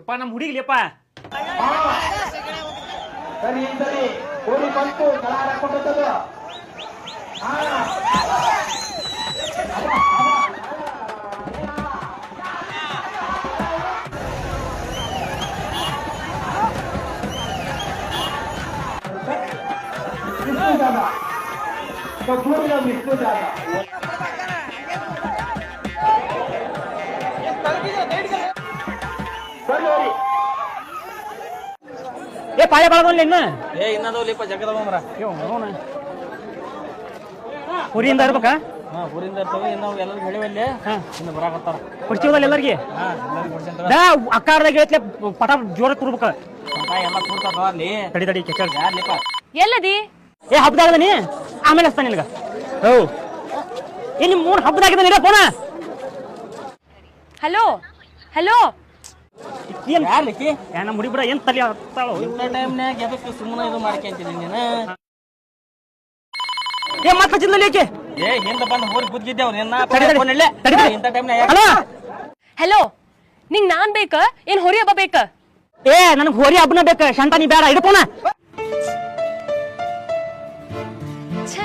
ಯಪ್ಪ ನಮ್ಮ ಹುಡುಗಿಲಿಯಪ್ಪ ಸರಿ ಸರಿ ಕೋಳಿ ಬಂತು ಕಳ ಹಾಕೊಂಡದ್ದು ಏ ಪಾಳೆ ಬಾಳದಲ್ಲ ಇನ್ನು ಇನ್ನದವಲಿಪ್ಪ ಜಗದವ ಮರ ಊರಿಂದ ಇರ್ಬೇಕಾ ಊರಿಂದ ಇರ್ತವೆ ಇನ್ನು ಎಲ್ಲರಿಗೂ ಹೇಳಿವಲ್ಲಿ ಇನ್ನು ಬರಾಕತ್ತಾರ ಕೊಡ್ತೀವಲ್ಲ ಎಲ್ಲರಿಗೆ ಅಕ್ಕಾರದಾಗ ಐತ್ಲೆ ಪಟ ಜೋರ ಕೂರ್ಬೇಕ ಎಲ್ಲ ಕೂಡ್ತಾವ ಅಲ್ಲಿ ತಡಿ ತಡಿ ಕೆಚ್ಚ ಯಾರ್ಲಿಪ್ಪ ಎಲ್ಲದಿ ಏ ಹಬ್ಬದಾಗ ನೀ ಆಮೇಲೆ ಹಚ್ತಾನೆ ನಿನಗ ಹೌ ಏ ನಿಮ್ ಮೂರು ಹಬ್ಬದಾಗಿದ್ದ ನೀಡ ಫೋನ ಹಲೋ ಹಲೋ ಏನ್ ಯಾರ್ಲಿಕ್ಕಿ ಏ ನಮ್ಮ ಹುಡುಗಿ ಬಿಡ ಏನ್ ತಲೆ ಹತ್ತಾಳೋ ಇಂಥ ಟೈಮ್ನ್ಯಾಗ ಎದಕ್ಕೆ ಸುಮ್ಮನೆ ಇದು ಮಾಡ್ಕೊಂತೀನಿ ನೀನು ಏ ಮತ್ತೆ ಹಚ್ಚಿದ್ನಲ್ಲಿ ಏಕೆ ಹಿಂದ ಬಂದು ಹೋಗಿ ಕುದ್ಗಿದ್ದೇವ್ ನಿನ್ನ ತಡಿ, ತಡಿ. ತಡಿ, ತಡಿ. ಇಂಥ ಟೈಮ್ನ್ಯಾಗ ಹಲೋ ಹಲೋ ನಿಂಗ್ ನಾನ್ ಬೇಕ ಏನ್ ಹೊರಿ ಹಬ್ಬ ಬೇಕ ಏ ನನಗೆ ಹೋರಿ ಹಬ್ಬನ ಬೇಕ ಶಾಂತ ನೀ ಬೇಡ ಇಡು ಫೋನ ಛೇ